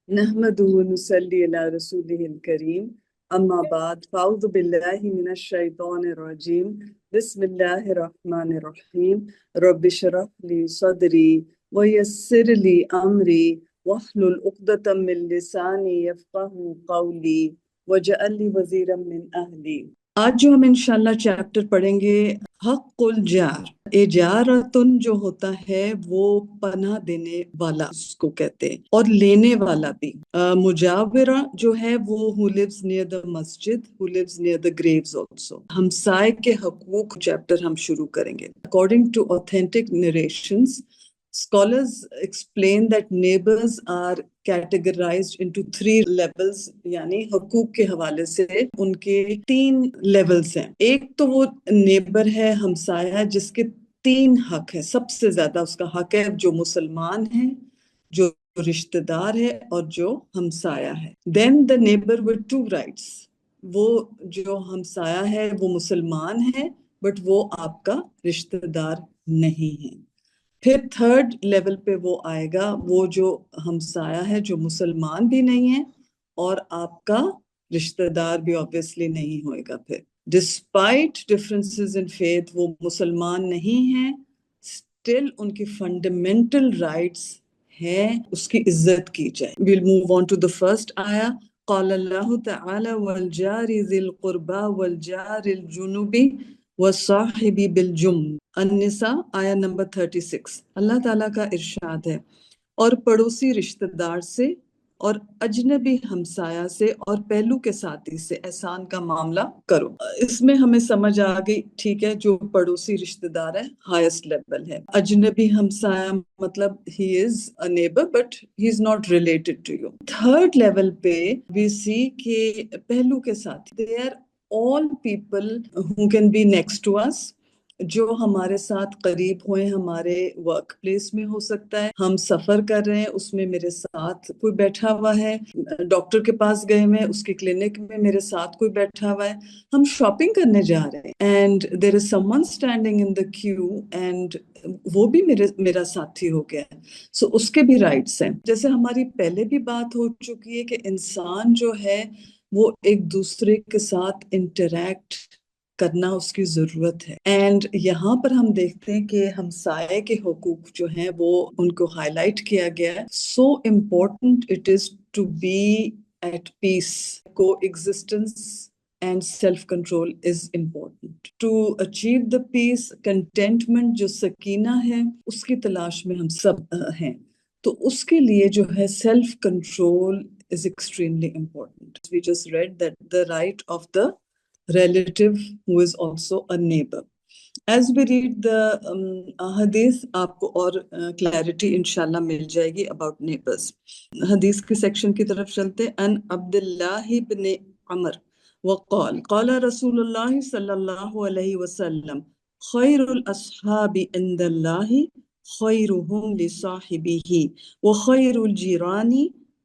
نحمده ونصلي على رسوله الكريم أما بعد فأعوذ بالله من الشيطان الرجيم بسم الله الرحمن الرحيم رب اشرح لي صدري ويسر لي أمري واحلل عقدة من لساني يفقهوا قولي واجعل لي وزيرا من أهلي۔ آج جو ہم انشاءاللہ چیپٹر پڑھیں گے حق الجار۔ اجارتن جو ہوتا ہے وہ پناہ دینے والا اس کو کہتے ہیں، اور لینے والا بھی۔ مجاورہ جو ہے وہ who lives near the masjid, who lives near the graves also۔ ہمسائے کے حقوق چیپٹر ہم شروع کریں گے۔ According to authentic narrations, scholars explain that neighbors are categorized into 3 levels، یعنی حقوق کے حوالے سے ان کے 3 لیولز ہیں۔ ایک تو وہ نیبر ہے، ہمسایہ، جس کے 3 حق ہے۔ سب سے زیادہ اس کا حق ہے جو مسلمان ہے، جو رشتہ دار ہے، اور جو ہمسایہ ہے۔ Then the neighbor with 2 rights، وہ جو ہمسایہ ہے وہ مسلمان ہے بٹ وہ آپ کا رشتہ دار نہیں ہے۔ پھر 3rd لیول پہ وہ آئے گا، وہ جو ہمسایہ ہے جو مسلمان بھی نہیں ہے اور آپ کا رشتہ دار بھی obviously نہیں ہوئے گا۔ پھر ڈسپائٹ ڈفرینسز ان فیتھ، وہ مسلمان نہیں ہیں، اسٹل ان کی فنڈامنٹل رائٹس ہیں، اس کی عزت کی جائے۔ we'll move on to the first آیا۔ قال اللہ تعالی والجار ذی القربى والجار الجنب والصاحب بالجنب۔ النساء آیا نمبر 36۔ اللہ تعالیٰ کا ارشاد ہے، اور پڑوسی رشتہ دار سے اور اجنبی ہمسایہ سے اور پہلو کے ساتھی سے احسان کا معاملہ کرو۔ اس میں ہمیں سمجھ آ گئی، ٹھیک ہے، جو پڑوسی رشتہ دار ہے ہائیسٹ لیول ہے۔ اجنبی ہمسایہ مطلب he is a neighbor but he is not related to you۔ 3rd level پہ we see کہ پہلو کے ساتھی they are all people who can be next to us، جو ہمارے ساتھ قریب ہوئے، ہمارے ورک پلیس میں ہو سکتا ہے، ہم سفر کر رہے ہیں اس میں میرے ساتھ کوئی بیٹھا ہوا ہے، ڈاکٹر کے پاس گئے ہوئے اس کی کلینک میں میرے ساتھ کوئی بیٹھا ہوا ہے، ہم شاپنگ کرنے جا رہے ہیں and there is someone standing in the queue and وہ بھی میرا ساتھی ہو گیا ہے، سو اس کے بھی رائٹس ہیں۔ جیسے ہماری پہلے بھی بات ہو چکی ہے کہ انسان جو ہے وہ ایک دوسرے کے ساتھ انٹریکٹ کرنا اس کی ضرورت ہے، اینڈ یہاں پر ہم دیکھتے ہیں کہ ہمسائے کے حقوق جو ہیں وہ ان کو ہائی لائٹ کیا گیا ہے۔ So important it is to be at peace, coexistence and self control is important to achieve the peace. Contentment جو سکینہ ہے اس کی تلاش میں ہم سب ہیں، تو اس کے لیے جو ہے self control is extremely important۔ We just read that the right of the relative who is also a neighbor۔ As we read the hadith، آپ کو اور clarity انشاءاللہ مل جائے گی about neighbors۔ حدیث کے سیکشن کی طرف چلتے۔ ان عبداللہ بن عمر وقال قال رسول اللہ صلی اللہ علیہ وسلم خیر الاصحاب عند اللہ خیرهم لصاحبہ وخیر الجیران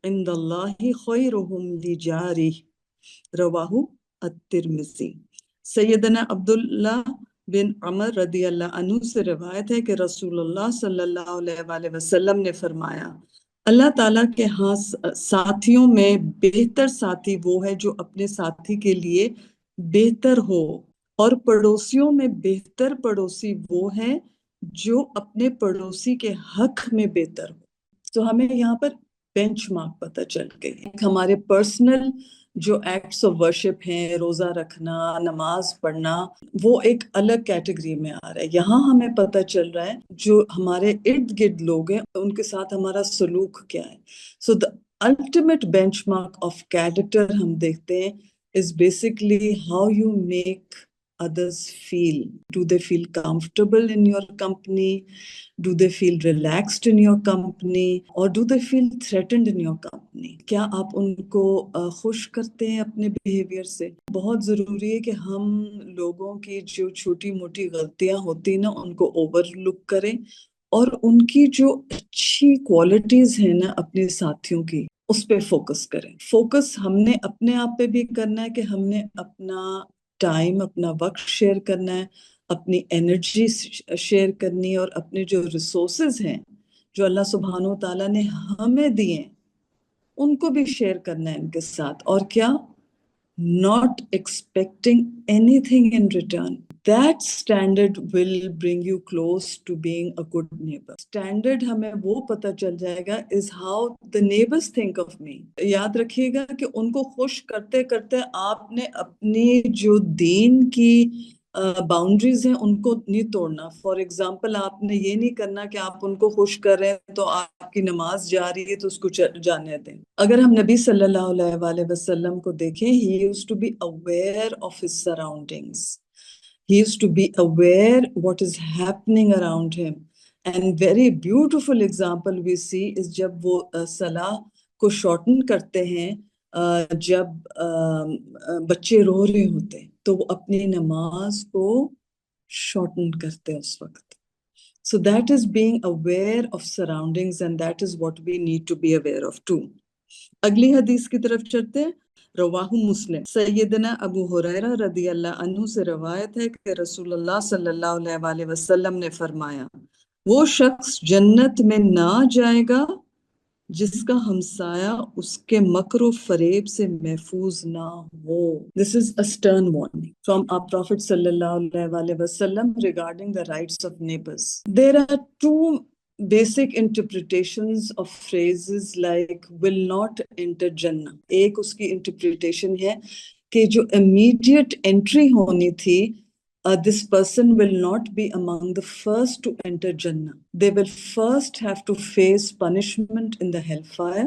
عند اللہ خیرهم لجارہ، رواہ الترمذی۔ سیدنا عبداللہ بن عمر رضی اللہ عنہ سے روایت ہے کہ رسول اللہ صلی اللہ علیہ وآلہ وسلم نے فرمایا، اللہ تعالیٰ کے ہاں ساتھیوں میں بہتر ساتھی وہ ہے جو اپنے ساتھی کے لیے بہتر ہو، اور پڑوسیوں میں بہتر پڑوسی وہ ہے جو اپنے پڑوسی کے حق میں بہتر ہو۔ تو ہمیں یہاں پر بینچ مارک پتہ چل گئی۔ ہمارے پرسنل جو ایکٹس آف ورشپ ہیں، روزہ رکھنا، نماز پڑھنا، وہ ایک الگ کیٹیگری میں آ رہا ہے۔ یہاں ہمیں پتہ چل رہا ہے جو ہمارے ارد گرد لوگ ہیں ان کے ساتھ ہمارا سلوک کیا ہے۔ So the ultimate benchmark of character ہم دیکھتے ہیں is basically how you make others feel۔ Do they feel comfortable in your company? Do they feel relaxed in your company? Or do they feel threatened in your company؟ کیا آپ ان کو خوش کرتے ہیں اپنے بیہیویئر سے؟ بہت ضروری ہے کہ ہم لوگوں کی جو چھوٹی موٹی غلطیاں ہوتی ہیں نا ان کو اوور لک کریں، اور ان کی جو اچھی کوالٹیز ہیں نا اپنے ساتھیوں کی اس پہ فوکس کریں۔ فوکس ہم نے اپنے آپ پہ بھی کرنا ہے کہ ہم نے اپنا ٹائم، اپنا وقت شیئر کرنا ہے، اپنی انرجی شیئر کرنی ہے، اور اپنے جو ریسورسز ہیں جو اللہ سبحانہ و تعالیٰ نے ہمیں دیے ہیں ان کو بھی شیئر کرنا ہے ان کے ساتھ. اور کیا؟ not expecting anything in return. That standard will bring you close to being a good neighbor. Standard ہمیں وہ پتہ چل جائے گا is how the neighbors think of me. یاد رکھیے گا کہ ان کو خوش کرتے کرتے آپ نے اپنی جو دین کی باؤنڈریز ہیں ان کو نہیں توڑنا. فار ایگزامپل آپ نے یہ نہیں کرنا کہ آپ ان کو خوش کر رہے ہیں تو آپ کی نماز جا رہی ہے تو اس کو جانے دیں. اگر ہم نبی صلی اللہ علیہ وآلہ وسلم کو دیکھیں, he used to be aware of his surroundings. He used to be aware what is happening around him. And very beautiful example we see is جب وہ صلاح کو شارٹن کرتے ہیں, جب بچے رو رہے ہوتے ہیں تو وہ اپنی نماز کو شارٹن کرتے ہیں اس وقت. So that is being aware of surroundings, and that is what we need to be aware of too. اگلی حدیث کی طرف چلتے ہیں. رواہ مسلم. سیدنا ابو ہریرہ رضی اللہ عنہ سے روایت ہے کہ رسول اللہ صلی اللہ علیہ وآلہ وسلم نے فرمایا, وہ شخص جنت میں نہ جائے گا جس کا ہمسایہ اس کے مکر و فریب سے محفوظ نہ ہو. This is a stern warning from our Prophet sallallahu alaihi wasallam regarding the rights of neighbors. There are two basic interpretations of phrases like will not enter Jannah. ایک اس کی interpretation ہے کہ جو immediate entry ہونی تھی, this person will not be among the first to enter Jannah. They will first have to face punishment in the hellfire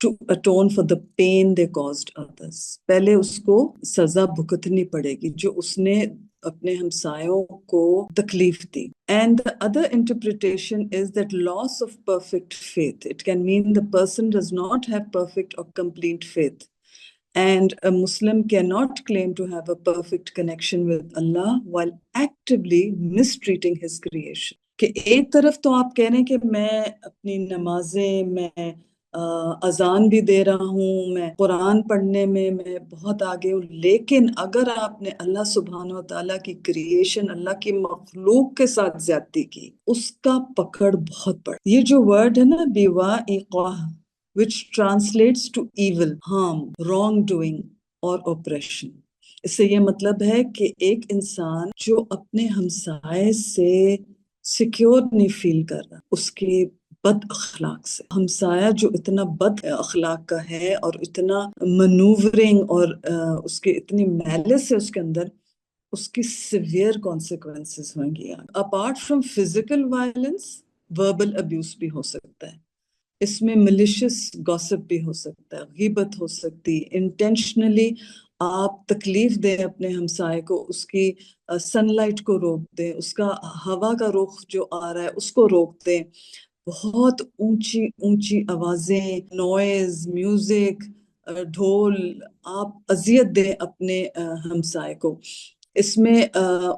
to atone for the pain they caused others. پہلے اس کو سزا بھگتنی پڑے گی جو اس نے اپنے ہمسایوں کو تکلیف دی. And the other interpretation is that loss of perfect faith. It can mean the person does not have perfect or complete faith. And a Muslim cannot claim to have a perfect connection with Allah while actively mistreating his creation. کہ ایک طرف تو آپ کہہ رہے ہیں کہ میں اپنی نمازیں, میں اذان بھی دے رہا ہوں, میں قرآن پڑھنے میں بہت آگے ہوں, لیکن اگر آپ نے اللہ سبحانہ وتعالیٰ کی کریشن, اللہ کی مخلوق کے ساتھ زیادتی کی, اس کا پکڑ بہت بڑا. یہ جو ورڈ ہے نا بیوائقہ, which translates to evil, harm, wrongdoing or oppression. اس سے یہ مطلب ہے کہ ایک انسان جو اپنے ہمسائے سے سیکیور نہیں فیل کر رہا, اس کے بد اخلاق سے, ہمسایہ جو اتنا بد اخلاق کا ہے اور اتنا منوورنگ اور اس کے اتنی میلس ہے اس کے اندر, اس کی سیویئر کانسیکوینسز ہوں گی. Apart from physical violence, verbal abuse بھی ہو سکتا ہے. اس میں ملیشس گوسپ بھی ہو سکتا ہے, غیبت ہو سکتی, انٹینشنلی آپ تکلیف دیں اپنے ہمسائے کو, اس کی سن لائٹ کو روک دیں, اس کا ہوا کا رخ جو آ رہا ہے اس کو روک دیں, بہت اونچی اونچی آوازیں, نوائز, میوزک, ڈھول, آپ اذیت دیں اپنے ہمسائے کو. اس میں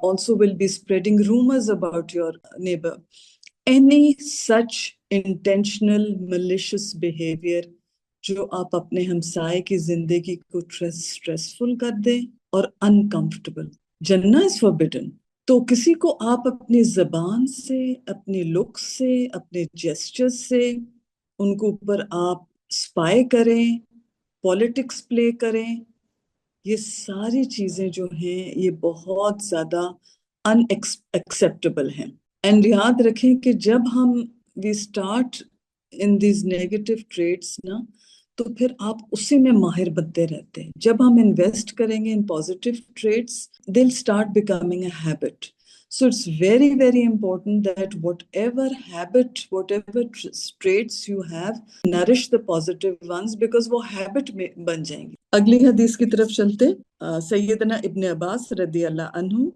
also will be spreading rumors about your neighbor. Any such intentional malicious behavior جو آپ اپنے ہمسائے کی زندگی کو stressful کر دیں اور uncomfortable. Jannah is forbidden. تو کسی کو آپ اپنی زبان سے, اپنی لک سے, اپنے جیسچر سے ان کو اوپر آپ اسپائی کریں, پولیٹکس پلے کریں, یہ ساری چیزیں جو ہیں یہ بہت زیادہ unacceptable ہیں. اینڈ یاد رکھیں کہ جب ہم we start in these negative traits نا, تو پھر آپ اسی میں ماہر بنتے رہتے ہیں. جب ہم انویسٹ کریں گے in positive traits, they'll start becoming a habit. So it's very, very important that whatever habit, whatever traits you have, nourish the positive ones because وہ habit میں بن جائیں گی. اگلی حدیث کی طرف چلتے. سیدنا ابن عباس رضی اللہ عنہ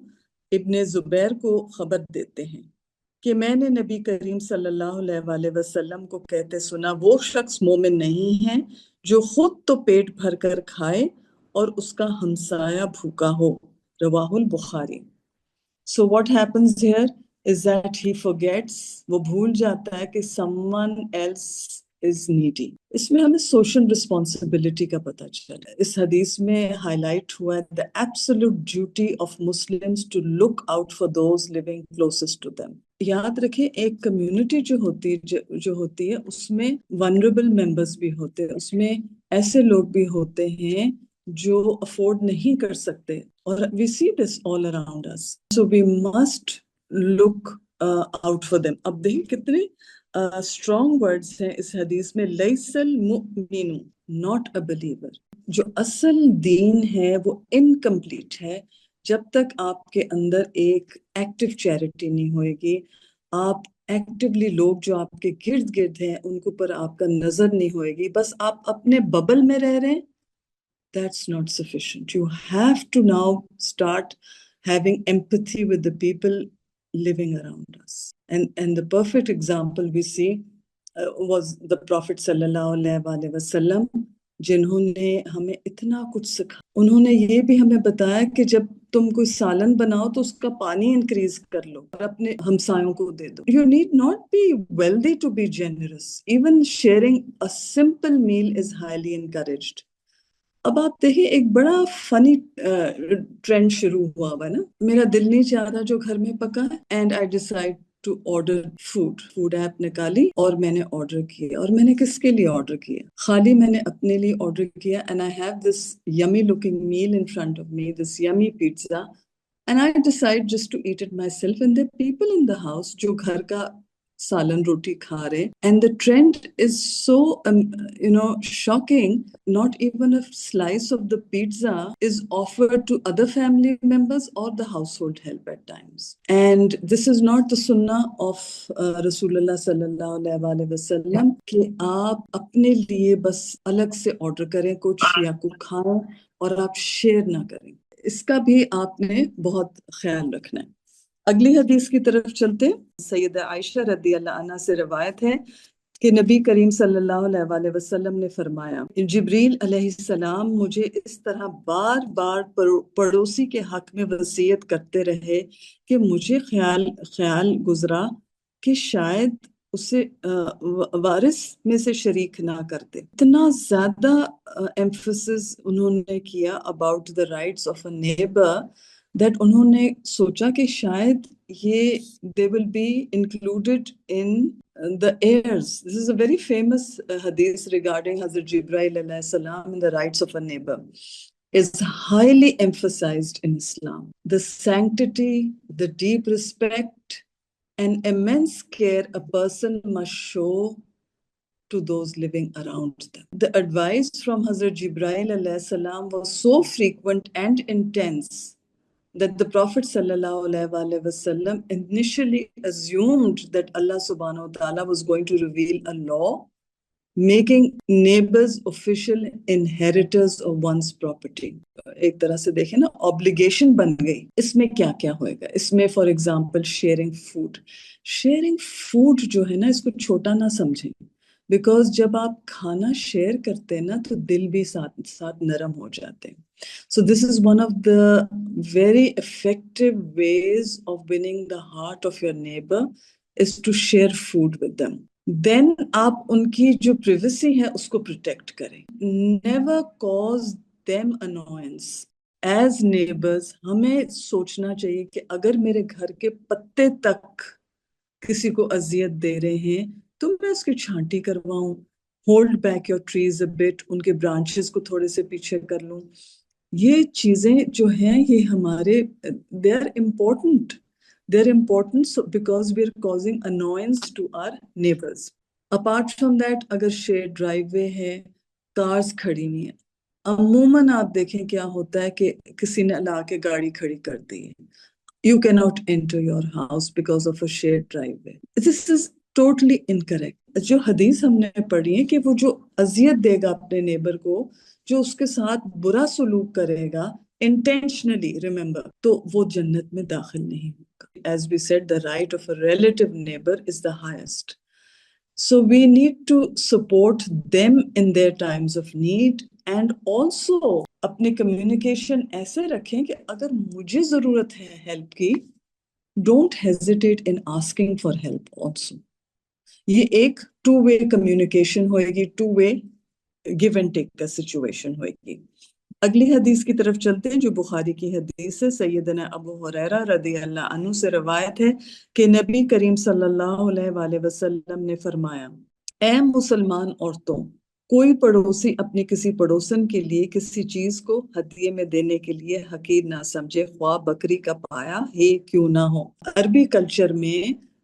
ابن زبیر کو خبر دیتے ہیں کہ میں نے نبی کریم صلی اللہ علیہ وآلہ وسلم کو کہتے سنا, وہ شخص مومن نہیں ہے جو خود تو پیٹ بھر کر کھائے اور اس کا ہمسایہ بھوکا ہو. رواہ البخاری. So what happens here is that he forgets, وہ بھول جاتا ہے کہ someone else is needy. اس میں ہمیں سوشل رسپانسبلٹی کا پتہ چلا. اس حدیث میں ہائی لائٹ ہوا ہے the absolute duty of Muslims to look out for those living closest to them. یاد رکھیں ایک کمیونٹی جو ہوتی ہے اس میں vulnerable members بھی ہوتے ہیں, اس میں ایسے لوگ بھی ہوتے ہیں جو افورڈ نہیں کر سکتے, اور we see this all around us. So we must look out for them. اب دیکھیں کتنے اسٹرانگ ورڈز ہیں اس حدیث میں. لیس المؤمن not a believer. جو اصل دین ہے وہ انکمپلیٹ ہے جب تک آپ کے اندر ایک ایکٹیو چیریٹی نہیں ہوئے گی. آپ ایکٹیولی لوگ جو آپ کے گرد گرد ہیں ان کے اوپر آپ کا نظر نہیں ہوئے گی, بس آپ اپنے ببل میں رہ رہے ہیں. That's not sufficient. You have to now start having empathy with the people living around us. And the perfect example we see was the Prophet sallallahu alaihi wasallam, جنہوں نے ہمیں اتنا کچھ سکھا. انہوں نے یہ بھی ہمیں بتایا کہ جب تم کوئی سالن بناؤ تو اس کا پانی انکریز کر لو اور اپنے ہمسایوں کو دے دو. You need not be wealthy to be generous. Even sharing a simple meal is highly encouraged. اب آپ دیکھیں ایک بڑا فنی ٹرینڈ شروع ہوا ہوا نا. میرا دل نہیں چاہ رہا جو گھر میں پکا ہے, and I decide to order food app نکالی اور میں نے آرڈر کیا. اور میں نے کس کے لیے آرڈر کیا؟ خالی میں نے اپنے لیے آرڈر کیا. And I have this yummy looking meal in front of me, this yummy pizza, and I decide just to eat it myself. And there are people in the house جو گھر کا سالن روٹی کھا رہے. And the trend is so shocking. Not even a slice of the pizza is offered to other family members or the household help at times. And this is not the sunnah of Rasulullah sallallahu alaihi wasallam کہ آپ اپنے لیے بس الگ سے order کریں کچھ یا کچھ کھائیں اور آپ شیئر نہ کریں. اس کا بھی آپ نے بہت خیال رکھنا ہے. اگلی حدیث کی طرف چلتے ہیں. سیدہ عائشہ رضی اللہ عنہا سے روایت ہے کہ نبی کریم صلی اللہ علیہ وسلم نے فرمایا, جبریل علیہ السلام مجھے اس طرح بار بار پڑوسی کے حق میں وصیت کرتے رہے کہ مجھے خیال گزرا کہ شاید اسے وارث میں سے شریک نہ کرتے. اتنا زیادہ ایمفسس انہوں نے کیا about the rights of a neighbor that انہوں نے سوچا کہ شاید یہ they will be included in the heirs. This is a very famous hadith regarding Hazrat Jibreel alayhi salam and the rights of a neighbor. Is highly emphasized in Islam. The sanctity, the deep respect and immense care a person must show to those living around them. The advice from Hazrat Jibreel alayhi salam was so frequent and intense that the Prophet sallallahu alaihi wasallam initially assumed that Allah subhanahu wa ta'ala was going to reveal a law making neighbors official inheritors of one's property. ایک طرح سے دیکھیں نا obligation بن گئی. اس میں کیا کیا ہوئے گا؟ اس میں فار ایگزامپل شیئرنگ فوڈ جو ہے نا اس کو چھوٹا نہ سمجھیں, بیکاز جب آپ کھانا شیئر کرتے ہیں نا تو دل بھی ساتھ نرم ہو جاتے ہیں. So this is one of the very effective ways of winning the heart of your neighbor is to share food with them. Then آپ ان کی جو privacy ہے اس کو protect کریں. Never cause them annoyance. As neighbors ہمیں سوچنا چاہیے کہ اگر میرے گھر کے پتے تک کسی کو اذیت دے رہے ہیں تو میں اس کی چھانٹی کرواؤں. Hold back your trees a bit. ان کے branches کو تھوڑے سے پیچھے کر لوں. یہ چیزیں جو ہیں یہ ہمارے they are important because we are causing annoyance to our neighbors. Apart from that اگر shared driveway ہے, cars کھڑی ہوئی ہیں, عموماً آپ دیکھیں کیا ہوتا ہے کہ کسی نے لا کے گاڑی کھڑی کر دی ہے. You cannot enter your house because of a shared driveway. This is totally incorrect. جو حدیث ہم نے پڑھی ہے کہ وہ جو اذیت دے گا اپنے نیبر کو, جو اس کے ساتھ برا سلوک کرے گا intentionally, remember, تو وہ جنت میں داخل نہیں ہوگا. As we said, the right of a relative neighbor is the highest. So we need to support them in their times of need, and also اپنی communication ایسے رکھیں کہ اگر مجھے ضرورت ہے help کی, don't hesitate in asking for help also. یہ ایک ٹو وے کمیونیکیشن ہوئے گی, two way give and take کا سچویشن ہوئے گی. اگلی حدیث کی طرف چلتے ہیں جو بخاری کی حدیث ہے. سیدنا ابو ہریرہ رضی اللہ عنہ سے روایت ہے کہ نبی کریم صلی اللہ علیہ وآلہ وسلم نے فرمایا, اے مسلمان عورتوں, کوئی پڑوسی اپنے کسی پڑوسن کے لیے کسی چیز کو ہدیے میں دینے کے لیے حقیر نہ سمجھے, خواہ بکری کا پایا ہی کیوں نہ ہو. عربی کلچر میں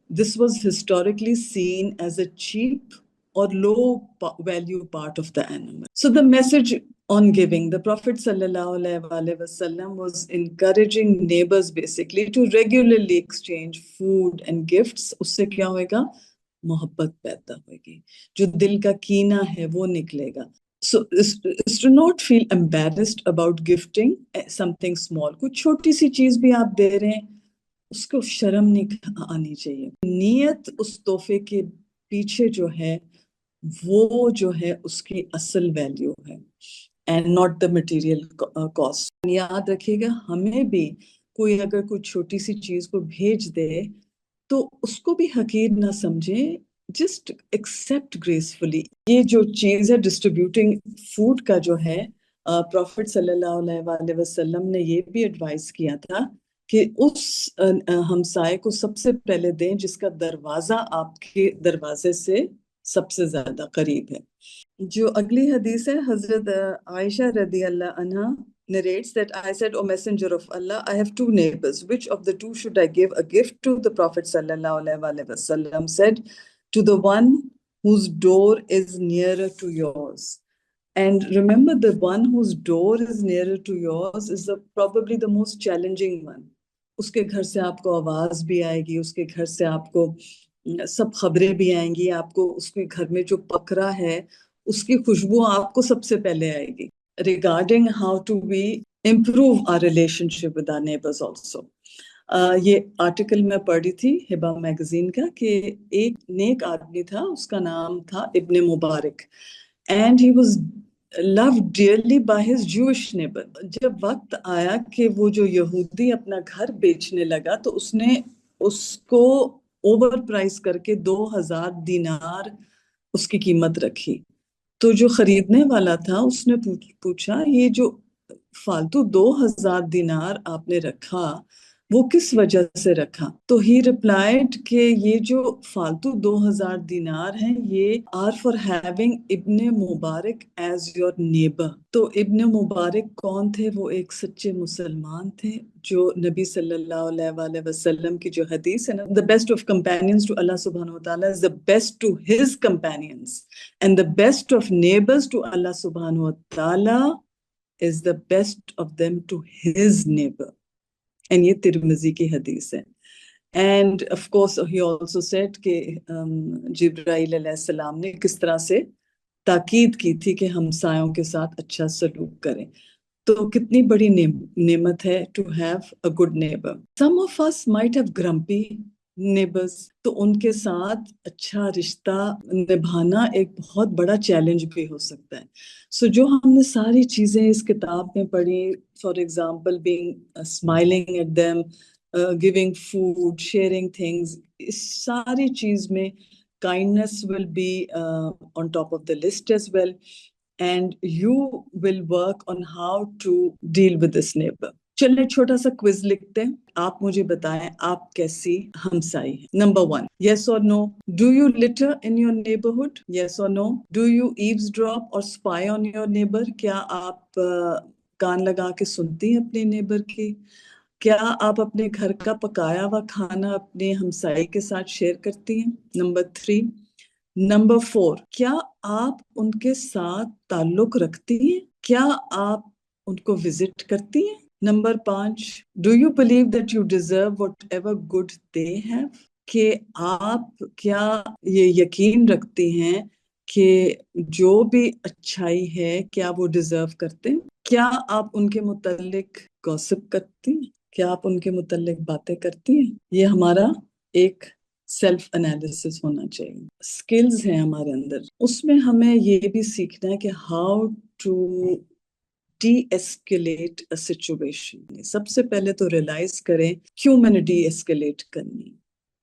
this was historically seen as a cheap or low value part of the animal. So the message on giving, the Prophet sallallahu alaihi wasallam was encouraging neighbors basically to regularly exchange food and gifts. اس سے کیا ہوئے گا؟ محبت پیدا ہوئے گی, جو دل کا کینہ ہے وہ نکلے گا. So is to not feel embarrassed about gifting something small. کچھ چھوٹی سی چیز بھی آپ دے رہے ہیں, اس کو شرم نہیں آنی چاہیے. نیت اس تحفے کے پیچھے جو ہے وہ جو ہے اس کی اصل ویلیو ہے, and not the material cost. یاد رکھیے گا, ہمیں بھی کوئی اگر کوئی چھوٹی سی چیز کو بھیج دے تو اس کو بھی حقیر نہ سمجھیں, جسٹ ایکسپٹ گریسفلی. یہ جو چیز ہے ڈسٹریبیوٹنگ فوڈ کا جو ہے, پروفٹ صلی اللہ علیہ وآلہ وسلم نے یہ بھی ایڈوائز کیا تھا کہ اس ہمسائے کو سب سے پہلے دیں جس کا دروازہ آپ کے دروازے سے سب سے زیادہ قریب ہے. جو اگلی حدیث ہے, حضرت عائشہ رضی اللہ عنہ narrates that I said, O Messenger of Allah, I have two neighbors. Which of the two should I give a gift to? The Prophet sallallahu alaihi wasallam said, to the one whose door is nearer to yours. And remember, the one whose door is nearer to yours is probably the most challenging one. اس کے گھر سے آپ کو آواز بھی آئے گی, اس کے گھر سے آپ کو سب خبریں بھی آئیں گی, آپ کو اس کے گھر میں جو پکرا ہے اس کی خوشبو آپ کو سب سے پہلے آئے گی. Regarding how to we improve our relationship with our neighbors also. یہ آرٹیکل میں پڑھی تھی ہبا میگزین کا کہ ایک نیک آدمی تھا, اس کا نام تھا ابن مبارک, and he was loved dearly by his Jewish neighbor. جب وقت آیا کہ وہ جو یہودی اپنا گھر بیچنے لگا تو اس نے اس کو اوور پرائز کر کے 2000 دینار اس کی قیمت رکھی. تو جو خریدنے والا تھا اس نے پوچھا, یہ جو فالتو 2000 دینار آپ نے رکھا وہ کس وجہ سے رکھا؟ تو ہی ریپلائڈ کہ یہ جو فالتو 2000 دینار ہیں یہ آر فار ہیونگ ابن مبارک ایز یور نیبر. تو ابن مبارک کون تھے؟ وہ ایک سچے مسلمان تھے جو نبی صلی اللہ علیہ وآلہ وسلم کی جو حدیث ہے نا, the best of companions to Allah subhanahu wa ta'ala is the best to his companions, and the best of neighbors to Allah subhanahu wa ta'ala is the best of them to his neighbor. And یہ ترمذی کی حدیث ہے. And of course he also said کہ جبرائیل علیہ السلام نے کس طرح سے تاکید کی تھی کہ ہمسایوں کے ساتھ اچھا سلوک کریں. تو کتنی بڑی نعمت ہے to have a good neighbor. Some of us might have grumpy neighbors, تو ان کے ساتھ اچھا رشتہ نبھانا ایک بہت بڑا چیلنج بھی ہو سکتا ہے. سو جو ہم نے ساری چیزیں اس کتاب میں پڑھی, for example being smiling at them, giving food, sharing things, اس ساری چیز میں kindness will be on top of the list as well, and you will work on how to deal with this neighbor. چلیں چھوٹا سا quiz لکھتے ہیں, آپ مجھے بتائیں آپ کیسی ہمسائی ہیں. Number 1, yes or no, do you litter in your neighborhood? Yes or no, do you eavesdrop or spy on your neighbor? کیا آپ کان لگا کے سنتی ہیں اپنے نیبر کی؟ کیا آپ اپنے گھر کا پکایا ہوا کھانا اپنے ہمسائی کے ساتھ شیئر کرتی ہیں؟ نمبر 3. نمبر 4, کیا آپ ان کے ساتھ تعلق رکھتی ہیں؟ کیا آپ ان کو وزٹ کرتی ہیں؟ Number 5, do you believe that you deserve whatever good they have? کہ آپ کیا یہ یقین رکھتی ہیں کہ جو بھی اچھائی ہے کیا وہ ڈیزرو کرتے ہیں؟ کیا آپ ان کے متعلق گوسپ کرتی ہیں؟ کیا آپ ان کے متعلق باتیں کرتی ہیں؟ یہ ہمارا ایک سیلف انالیسس ہونا چاہیے. اسکلز ہیں ہمارے اندر, اس میں ہمیں یہ بھی سیکھنا ہے کہ ہاؤ ٹو ڈی-ایسکیلیٹ اے سچویشن. سب سے پہلے تو ریلائز کریں کیوں میں نے ڈی ایسکیلیٹ کرنی.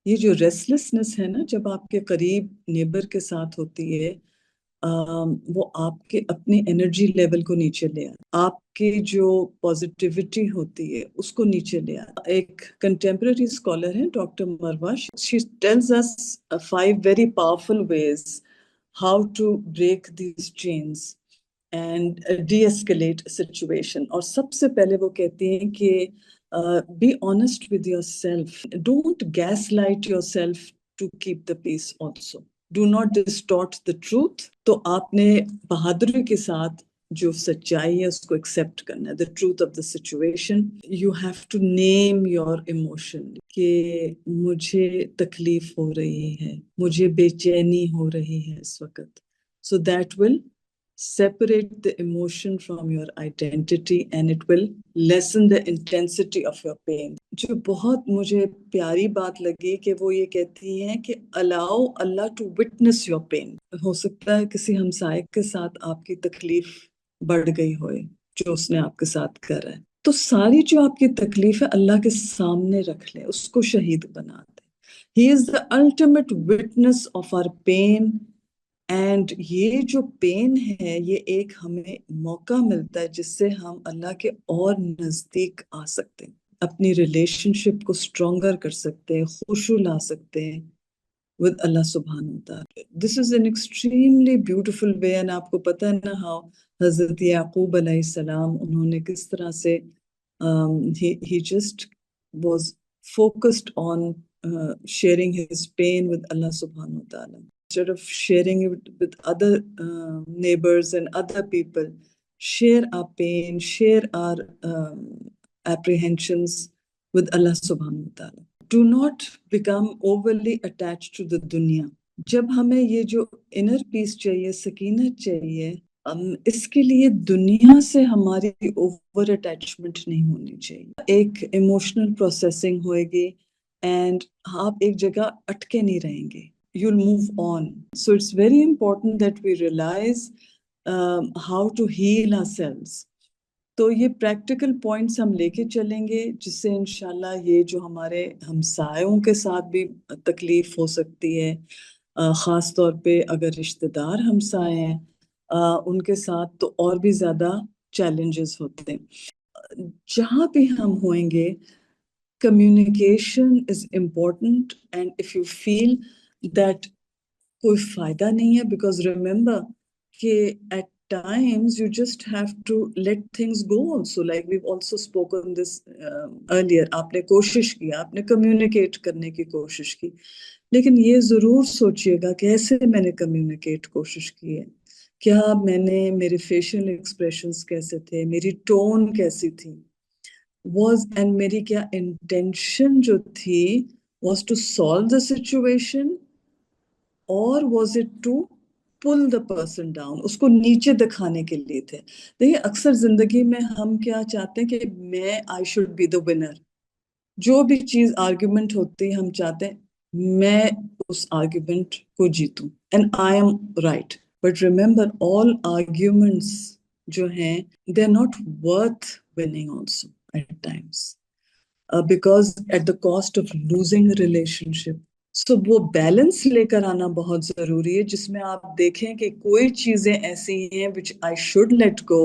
یہ جو ریسٹلیسنس ہے نا جب آپ کے قریب نیبر کے ساتھ ہوتی ہے وہ آپ کے اپنی انرجی لیول کو نیچے لے آپ کے جو پازیٹیوٹی ہوتی ہے اس کو نیچے لے ایک کنٹمپرری اسکالر ہے doctor Marwa she tells us 5 very powerful ways how to break these chains and de-escalate a situation اور سب سے پہلے وہ کہتی ہیں کہ be honest with yourself, don't gaslight yourself to keep the peace also, do not distort the truth. تو آپ نے بہادری کے ساتھ جو سچائی ہے اس کو ایکسیپٹ کرنا ہے. The truth of the situation. You have to name your emotion کہ مجھے تکلیف ہو رہی ہے, مجھے بے چینی ہو رہی ہے اس وقت. So that will separate the emotion from your identity and it will lessen the intensity of your pain. جو بہت مجھے پیاری بات لگی کہ وہ یہ کہتی ہیں کہ allow Allah to witness your pain. ہو سکتا ہے کسی ہمسائے کے ساتھ آپ کی تکلیف بڑھ گئی ہوئے جو اس نے آپ کے ساتھ کرا ہے, تو ساری جو آپ کی تکلیف ہے اللہ کے سامنے رکھ لیں, اس کو شہید بنا دیں. He is the ultimate witness of our pain. And یہ جو پین ہے یہ ایک ہمیں موقع ملتا ہے جس سے ہم اللہ کے اور نزدیک آ سکتے ہیں, اپنی ریلیشن شپ کو اسٹرانگر کر سکتے ہیں, خوشو لا سکتے ہیں with اللہ سبحانہ وتعالی. This is an extremely beautiful way and آپ کو پتہ ہے نا how حضرت یعقوب علیہ السلام انہوں نے کس طرح سے he just was focused on sharing his pain with Allah subhanahu wa ta'ala. Instead of sharing it with other neighbors and other people, share our pain, share our apprehensions with Allah subhanahu wa ta'ala. Do not become overly attached to the dunya. جب ہمیں یہ جو inner peace چاہیے, سکینت چاہیے, اس کے لیے دنیا سے ہماری اوور اٹیچمنٹ نہیں ہونی چاہیے. ایک ایموشنل پروسیسنگ ہوئے گی اینڈ آپ ایک جگہ اٹکے نہیں رہیں گے. You'll move on. So it's very important that we realize how to heal ourselves. تو یہ پریکٹیکل پوائنٹس ہم لے کے چلیں گے جس سے انشاءاللہ یہ جو ہمارے ہمسایوں کے ساتھ بھی تکلیف ہو سکتی ہے, خاص طور پہ اگر رشتہ دار ہمسائے ہیں ان کے ساتھ تو اور بھی زیادہ چیلنجز ہوتے ہیں. جہاں بھی ہم ہوئیں گے communication is important and if you feel that کوئی فائدہ نہیں ہے, because remember کہ at times you just have to let things go also, like we've also spoken this earlier. آپ نے کوشش کی, آپ نے کمیونیکیٹ کرنے کی کوشش کی, لیکن یہ ضرور سوچئے گا کہ ایسے میں نے کمیونیکیٹ کوشش کی ہے, کیا میں نے میرے فیشل ایکسپریشنز کیسے تھے, میری ٹون کیسی تھی, and میری کیا انٹینشن جو تھی was to solve the situation or was it to pull the person down, اس کو نیچے دکھانے کے لیے تھے. دیکھیں اکثر زندگی میں ہم کیا چاہتے ہیں کہ میں I should be the winner. جو بھی چیز آرگیومنٹ ہوتی ہے ہم چاہتے ہیں میں اس آرگیومنٹ کو جیتوں and I am right. But remember all arguments جو ہیں they are not worth winning also at times because at the cost of losing a relationship. So وہ بیلنس لے کر آنا بہت ضروری ہے جس میں آپ دیکھیں کہ کوئی چیزیں ایسی ہیں which I should let go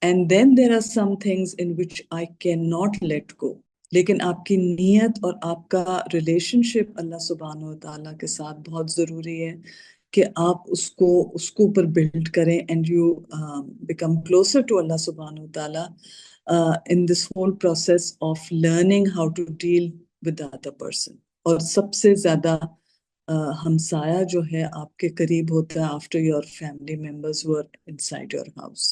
and then there are some things in which I cannot let go. لیکن آپ کی نیت اور آپ کا ریلیشن شپ اللہ سبحانہ وتعالیٰ کے ساتھ بہت ضروری ہے کہ آپ اس کو اوپر بلڈ کریں and you become closer to Allah سبحانہ وتعالیٰ in this whole process of learning how to deal with the other person. اور سب سے زیادہ ہمسایہ جو ہے آپ کے قریب ہوتا ہے after your family members who are inside your house.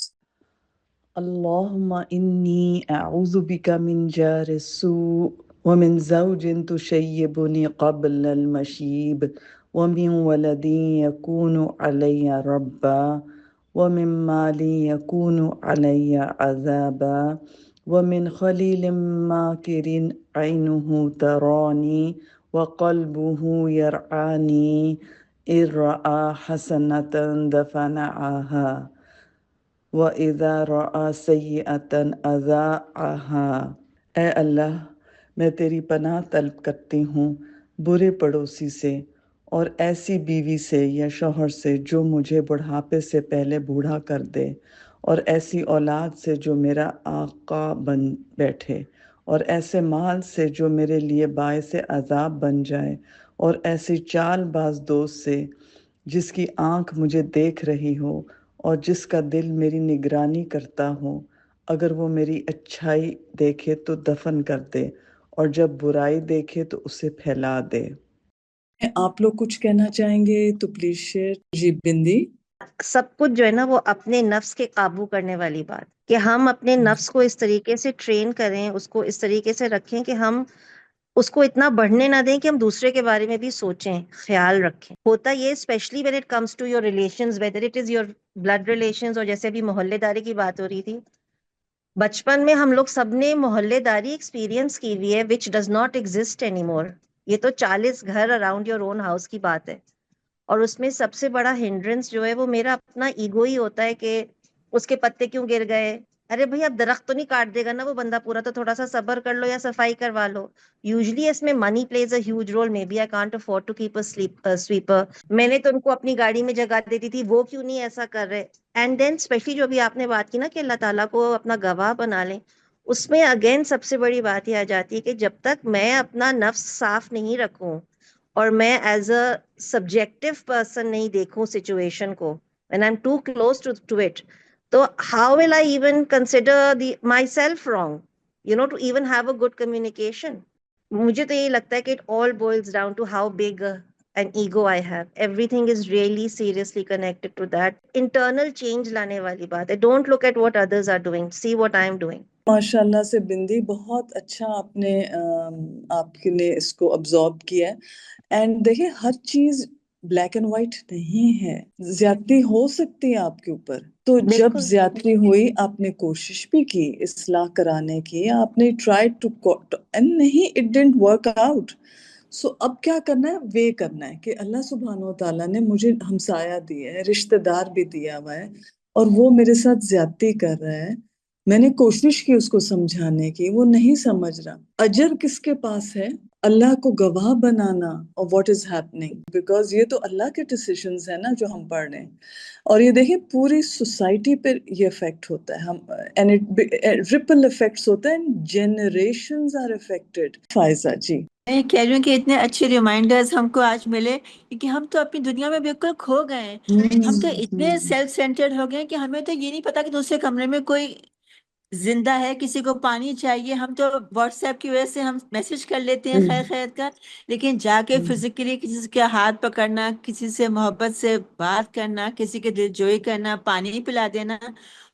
اللهم إني أعوذ بك من جار السوء ومن زوج تشيبني قبل المشيب ومن ولد يكون علي ربا ومن مال يكون علي عذابا ومن خليل ماكر عينه تراني وقلبه يرعاني إن رأى حسنة دفنعها وَإِذَا رَأَى سَيِّئَةً أَذَاعَهَا. اے اللہ میں تیری پناہ طلب کرتی ہوں برے پڑوسی سے اور ایسی بیوی سے یا شوہر سے جو مجھے بڑھاپے سے پہلے بوڑھا کر دے، اور ایسی اولاد سے جو میرا آقا بن بیٹھے، اور ایسے مال سے جو میرے لیے باعث عذاب بن جائے، اور ایسی چال باز دوست سے جس کی آنکھ مجھے دیکھ رہی ہو اور جس کا دل میری نگرانی کرتا ہو، اگر وہ میری اچھائی دیکھے تو دفن کر دے اور جب برائی دیکھے تو اسے پھیلا دے۔ آپ لوگ کچھ کہنا چاہیں گے تو پلیز شیئر۔ جی بندی۔ سب کچھ جو ہے نا وہ اپنے نفس کے قابو کرنے والی بات، کہ ہم اپنے نفس کو اس طریقے سے ٹرین کریں، اس کو اس طریقے سے رکھیں کہ ہم اس کو اتنا بڑھنے نہ دیں کہ ہم دوسرے کے بارے میں بھی سوچیں، خیال رکھیں۔ ہوتا یہ specially when it comes to your relations, whether it is your blood relations, اور جیسے ابھی محلے داری کی بات ہو رہی تھی، بچپن میں ہم لوگ سب نے محلے داری ایکسپیرینس کی ہوئی ہے، which does not exist any more. یہ تو 40 گھر اراؤنڈ یور اون ہاؤس کی بات ہے، اور اس میں سب سے بڑا ہنڈرنس جو ہے وہ میرا اپنا ایگو ہی ہوتا ہے کہ اس کے پتے کیوں گر گئے، ارے بھئی اب درخت تو نہیں کاٹ دے گا نا وہ بندہ پورا، تو تھوڑا سا صبر کر لو یا صفائی کروا لو۔ یوزلی اس میں money plays a huge role, maybe I can't afford to keep a sweeper, میں نے تو ان کو اپنی گاڑی میں جگہ دیتی تھی، وہ کیوں نہیں ایسا کر رہے۔ اینڈ دین اسپیشلی جو بھی آپ نے بات کی نا کہ اللہ تعالیٰ کو اپنا گواہ بنا لیں، اس میں اگین سب سے بڑی بات یہ آ جاتی ہے کہ جب تک میں اپنا نفس صاف نہیں رکھوں اور میں ایز اے سبجیکٹو پرسن نہیں دیکھوں سچویشن کو، when I'm too close to it، تو how will I even consider myself wrong, to even have a good communication۔ مجھے تو یہی لگتا ہے کہ it all boils down to how big an ego I have۔ everything is really seriously connected to that internal change لانے والی بات ہے۔ don't look at what others are doing، see what I am doing۔ ماشاء اللہ سے بندی، بہت اچھا آپ نے اس کو ابزارب کیا ہے۔ اینڈ دیکھیں، ہر چیز بلیک اینڈ وائٹ نہیں ہے، زیادتی ہو سکتی ہے آپ کے اوپر، تو جب بالکل زیادتی ہوئی آپ نے کوشش بھی کی اصلاح کرانے کی، آپ نے ٹرائی ٹو، اینڈ نہیں، اٹ ڈنٹ ورک آؤٹ۔ سو اب کیا کرنا ہے؟ وے کرنا ہے کہ اللہ سبحانہ و تعالیٰ نے مجھے ہمسایہ دیا ہے، رشتہ دار بھی دیا ہوا ہے، اور وہ میرے ساتھ زیادتی کر رہا ہے، میں نے کوشش کی اس کو سمجھانے کی، وہ نہیں سمجھ رہا۔ اجر کس کے پاس ہے؟ اللہ کو گواہ بنانا اور واٹ از ہیپننگ، بیکاز یہ تو اللہ کے ڈیسیشنز ہیں نا جو ہم پڑھ رہے ہیں، اور یہ دیکھیں پوری سوسائٹی پر یہ افیکٹ ہوتا ہے، ہم ریپل افیکٹس ہوتا ہے، جنریشنز آر افیکٹڈ۔ فائزہ جی۔ میں کہہ رہی ہوں کہ اتنے اچھے ریمائنڈرز ہم کو آج ملے، کیونکہ ہم تو اپنی دنیا میں بالکل کھو گئے ہیں۔ ہم تو اتنے سیلف سینٹرڈ ہو گئے کہ ہمیں تو یہ نہیں پتا کہ دوسرے کمرے میں کوئی زندہ ہے، کسی کو پانی چاہیے، ہم تو واٹس ایپ کی وجہ سے ہم میسج کر لیتے ہیں خیر خیریت کا، لیکن جا کے فزیکلی کسی کے ہاتھ پکڑنا، کسی سے محبت سے بات کرنا، کسی کے دل جوئی کرنا، پانی پلا دینا،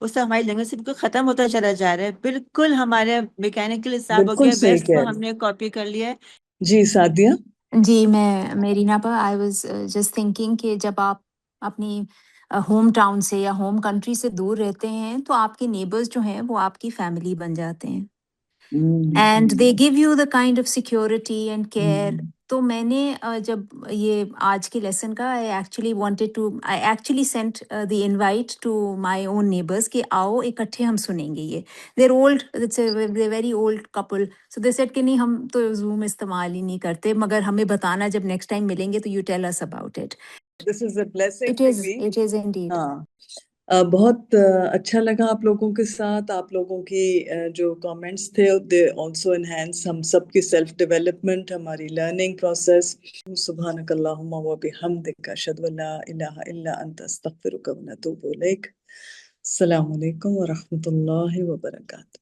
اس سے ہماری لینگویج سے بالکل ختم ہوتا چلا جا رہا ہے، بالکل ہمارے میکینیکل حساب ہو بالکل گیا، صحیح ویسٹ کہہ کو رہے ہم نے کاپی کر لیا ہے۔ جی سعدیہ۔ جی میں رینا پر آئی واز جسٹ تھنکنگ کہ جب آپ اپنی ہوم ٹاؤن سے یا ہوم کنٹری سے دور رہتے ہیں تو آپ کے نیبرز جو ہیں وہ آپ کی فیملی بن جاتے ہیں، and they give you the kind of security and care. تو میں نے جب یہ آج کے لیسن کا I actually sent the invite to my own neighbours کہ آؤ اکٹھے ہم سنیں گے یہ، they're old, they very old couple, so they said کہ نہیں ہم تو زوم استعمال ہی نہیں کرتے، مگر ہمیں بتانا جب نیکسٹ ٹائم ملیں گے تو you tell us about it. This is a blessing it to is be. It is indeed. ہاں، بہت اچھا لگا آپ لوگوں کے ساتھ، آپ لوگوں کی جو کامنٹس تھے دے آلسو انہینس ہم سب کی سیلف ڈیولپمنٹ، ہماری لرننگ پروسیس۔ سبحانک اللہم و بحمدک، اشہد ان لا الہ الا انت، استغفرک و اتوب الیک۔ السلام علیکم ورحمۃ اللہ وبرکاتہ۔